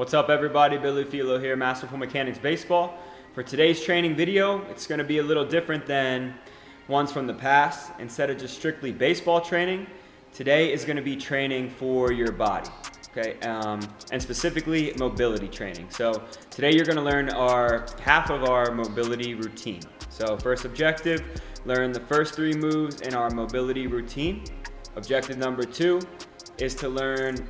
What's up everybody, Billy Philo here, Masterful Mechanics Baseball. For today's training video, it's going to be a little different than ones from the past. Instead of just strictly baseball training, today is going to be training for your body, okay? And specifically mobility training. So today you're going to learn half of our mobility routine. So first objective, learn the first 3 moves in our mobility routine. Objective number 2 is to learn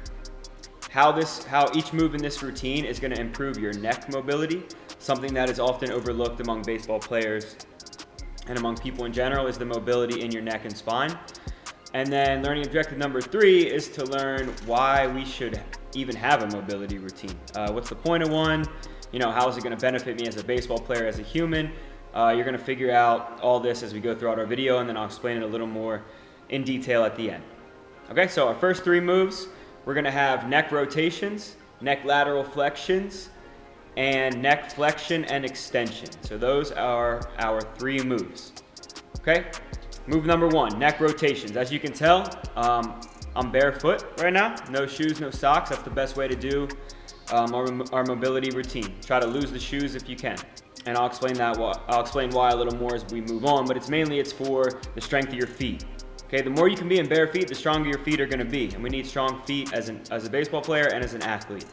how each move in this routine is going to improve your neck mobility. Something that is often overlooked among baseball players and among people in general is the mobility in your neck and spine. And then learning objective number 3 is to learn why we should even have a mobility routine. What's the point of one? How is it going to benefit me as a baseball player, as a human? You're going to figure out all this as we go throughout our video, and then I'll explain it a little more in detail at the end. Okay, so our first 3 moves, we're going to have neck rotations, neck lateral flexions, and neck flexion and extension. So those are our 3 moves. Okay, move number 1, neck rotations. As you can tell, I'm barefoot right now, no shoes, no socks. That's the best way to do our mobility routine. Try to lose the shoes if you can. And I'll explain why a little more as we move on, but it's for the strength of your feet. Okay, the more you can be in bare feet, the stronger your feet are going to be, and we need strong feet as a baseball player and as an athlete.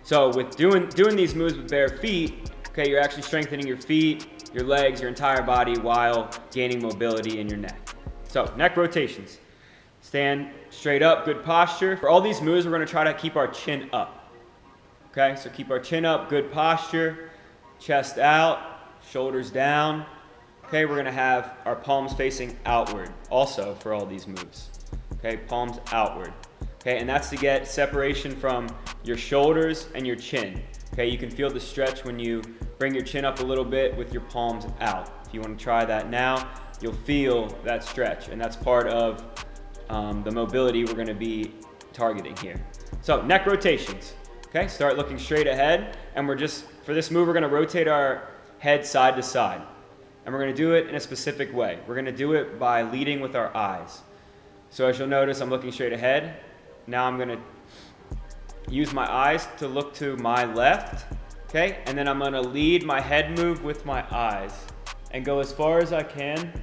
So with doing these moves with bare feet, okay, you're actually strengthening your feet, your legs, your entire body while gaining mobility in your neck. So neck rotations. Stand straight up, good posture. For all these moves, we're going to try to keep our chin up. Okay, so keep our chin up, good posture, chest out, shoulders down. Okay, we're going to have our palms facing outward also for all these moves. Okay, palms outward. Okay, and that's to get separation from your shoulders and your chin. Okay, you can feel the stretch when you bring your chin up a little bit with your palms out. If you want to try that now, you'll feel that stretch, and that's part of the mobility we're going to be targeting here. So neck rotations. Okay, start looking straight ahead, and for this move, we're going to rotate our head side to side. And we're going to do it in a specific way. We're going to do it by leading with our eyes. So as you'll notice, I'm looking straight ahead. Now I'm going to use my eyes to look to my left, okay? And then I'm going to lead my head move with my eyes and go as far as I can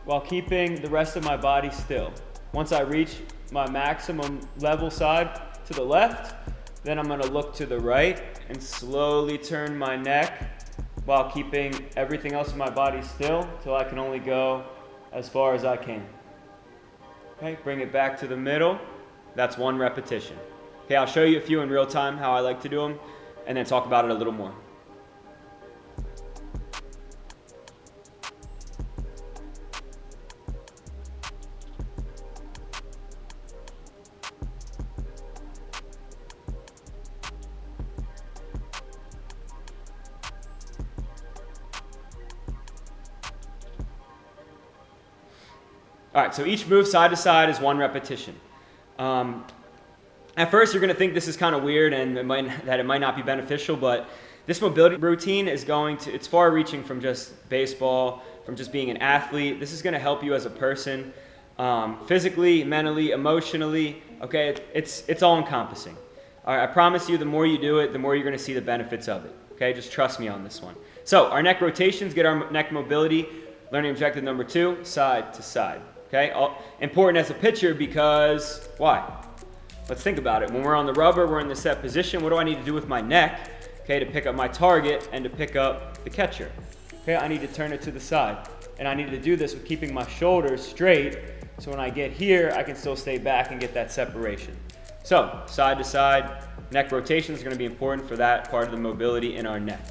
while keeping the rest of my body still. Once I reach my maximum level side to the left, then I'm going to look to the right and slowly turn my neck while keeping everything else in my body still till I can only go as far as I can. Okay, bring it back to the middle. That's 1 repetition. Okay, I'll show you a few in real time how I like to do them, and then talk about it a little more. All right, so each move side to side is 1 repetition. At first, you're going to think this is kind of weird and that it might not be beneficial, but this mobility routine it's far-reaching from just baseball, from just being an athlete. This is going to help you as a person, physically, mentally, emotionally. Okay, it's all-encompassing. All right, I promise you, the more you do it, the more you're going to see the benefits of it. Okay, just trust me on this one. So our neck rotations get our neck mobility. Learning objective number 2, side to side. Okay, important as a pitcher because, why? Let's think about it. When we're on the rubber, we're in the set position. What do I need to do with my neck, okay, to pick up my target and to pick up the catcher? Okay, I need to turn it to the side. And I need to do this with keeping my shoulders straight, so when I get here, I can still stay back and get that separation. So, side to side, neck rotations are going to be important for that part of the mobility in our neck.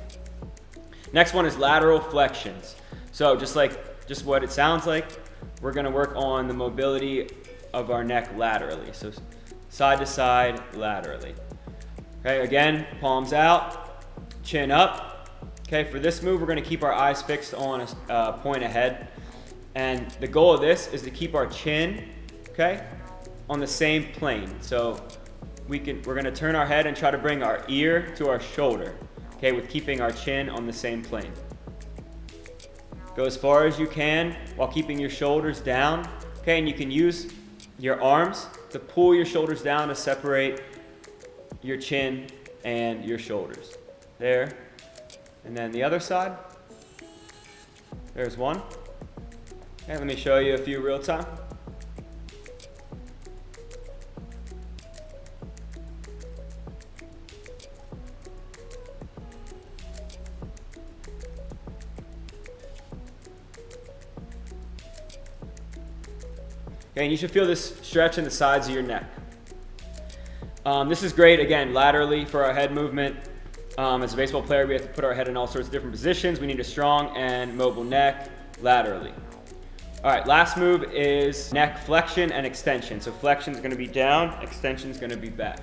Next one is lateral flexions. So, just what it sounds like, we're going to work on the mobility of our neck laterally. So side to side, laterally. Okay, again, palms out, chin up. Okay, for this move, we're going to keep our eyes fixed on a point ahead. And the goal of this is to keep our chin, okay, on the same plane. So we're going to turn our head and try to bring our ear to our shoulder, okay, with keeping our chin on the same plane. Go as far as you can while keeping your shoulders down. Okay, and you can use your arms to pull your shoulders down to separate your chin and your shoulders. There. And then the other side. There's one. Okay, let me show you a few real time. Okay, and you should feel this stretch in the sides of your neck. This is great, again, laterally for our head movement. As a baseball player, we have to put our head in all sorts of different positions. We need a strong and mobile neck laterally. All right, last move is neck flexion and extension. So flexion is going to be down, extension is going to be back.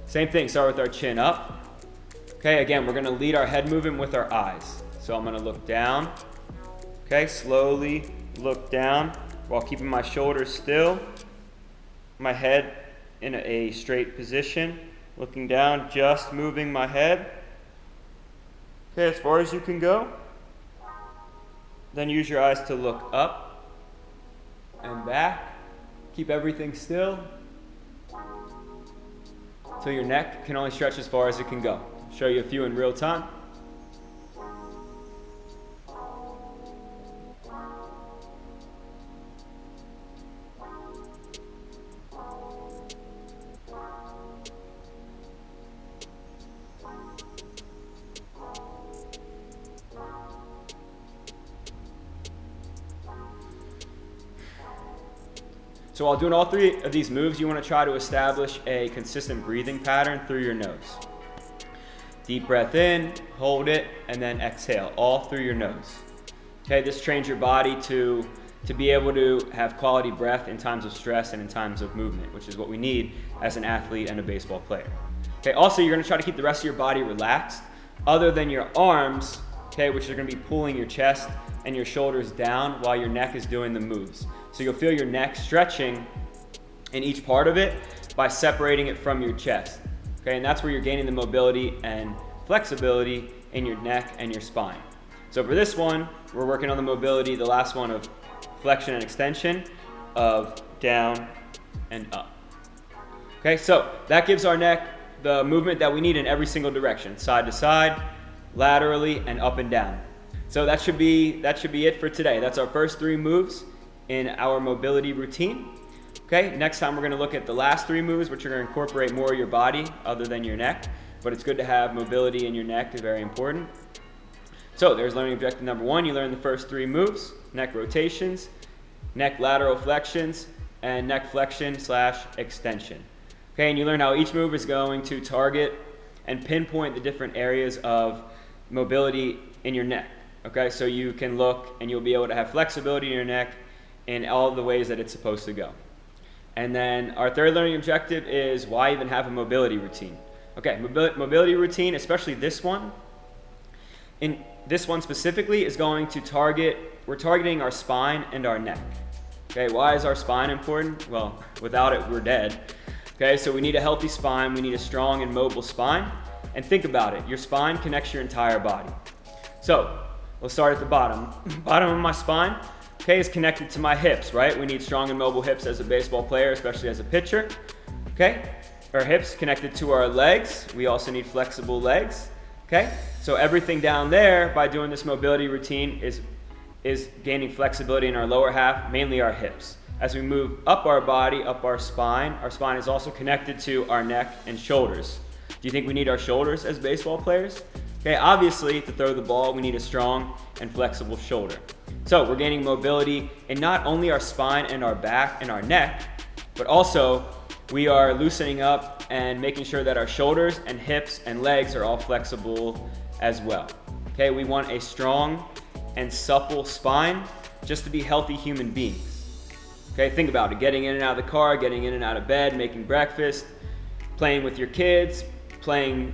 Same thing, start with our chin up. Okay, again, we're going to lead our head movement with our eyes. So I'm going to look down. Okay, slowly look down while keeping my shoulders still, my head in a straight position, looking down, just moving my head. Okay, as far as you can go. Then use your eyes to look up and back. Keep everything still. So your neck can only stretch as far as it can go. I'll show you a few in real time. So while doing all three of these moves, you want to try to establish a consistent breathing pattern through your nose. Deep breath in, hold it, and then exhale, all through your nose. Okay, this trains your body to be able to have quality breath in times of stress and in times of movement, which is what we need as an athlete and a baseball player. Okay, also you're going to try to keep the rest of your body relaxed, other than your arms, okay, which are going to be pulling your chest and your shoulders down while your neck is doing the moves. So you'll feel your neck stretching in each part of it by separating it from your chest. Okay, and that's where you're gaining the mobility and flexibility in your neck and your spine. So for this one, we're working on the mobility, the last one of flexion and extension, of down and up. Okay, so that gives our neck the movement that we need in every single direction, side to side, laterally, and up and down. So that should be it for today. That's our first three moves in our mobility routine. Okay, next time we're going to look at the last three moves, which are going to incorporate more of your body other than your neck, but it's good to have mobility in your neck, it's very important. So there's learning objective number one. You learn the first three moves: neck rotations, neck lateral flexions, and neck flexion / extension. Okay, and you learn how each move is going to target and pinpoint the different areas of mobility in your neck. Okay, so you can look and you'll be able to have flexibility in your neck in all the ways that it's supposed to go. And then our third learning objective is why even have a mobility routine. Okay, mobility routine, especially this one. In this one specifically is going to we're targeting our spine and our neck. Okay, why is our spine important? Well, without it, we're dead. Okay, so we need a healthy spine, we need a strong and mobile spine. And think about it, your spine connects your entire body. So, let's start at the bottom. Bottom of my spine, okay, is connected to my hips, right? We need strong and mobile hips as a baseball player, especially as a pitcher. Okay, our hips connected to our legs. We also need flexible legs. Okay, so everything down there, by doing this mobility routine, is gaining flexibility in our lower half, mainly our hips. As we move up our body, up our spine is also connected to our neck and shoulders. Do you think we need our shoulders as baseball players? Okay, obviously, to throw the ball, we need a strong and flexible shoulder. So we're gaining mobility in not only our spine and our back and our neck, but also we are loosening up and making sure that our shoulders and hips and legs are all flexible as well. Okay, we want a strong and supple spine just to be healthy human beings. Okay, think about it, getting in and out of the car, getting in and out of bed, making breakfast, playing with your kids, playing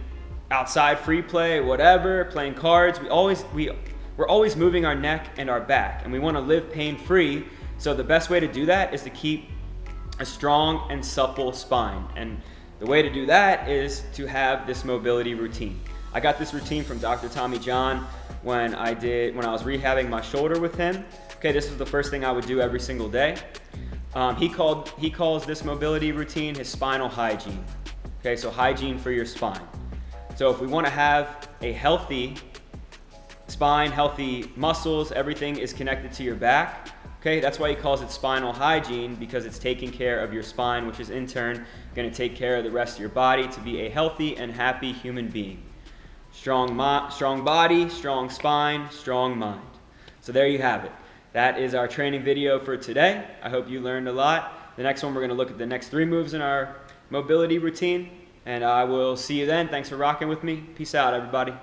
outside free play, whatever, playing cards. We're always moving our neck and our back, and we want to live pain-free. So the best way to do that is to keep a strong and supple spine. And the way to do that is to have this mobility routine. I got this routine from Dr. Tommy John when I was rehabbing my shoulder with him. Okay, this was the first thing I would do every single day. He calls this mobility routine his spinal hygiene. Okay, so hygiene for your spine. So if we want to have a healthy spine, healthy muscles, everything is connected to your back. Okay, that's why he calls it spinal hygiene, because it's taking care of your spine, which is in turn going to take care of the rest of your body to be a healthy and happy human being. Strong body, strong spine, strong mind. So there you have it. That is our training video for today. I hope you learned a lot. The next one, we're going to look at the next 3 moves in our mobility routine, and I will see you then. Thanks for rocking with me. Peace out, everybody.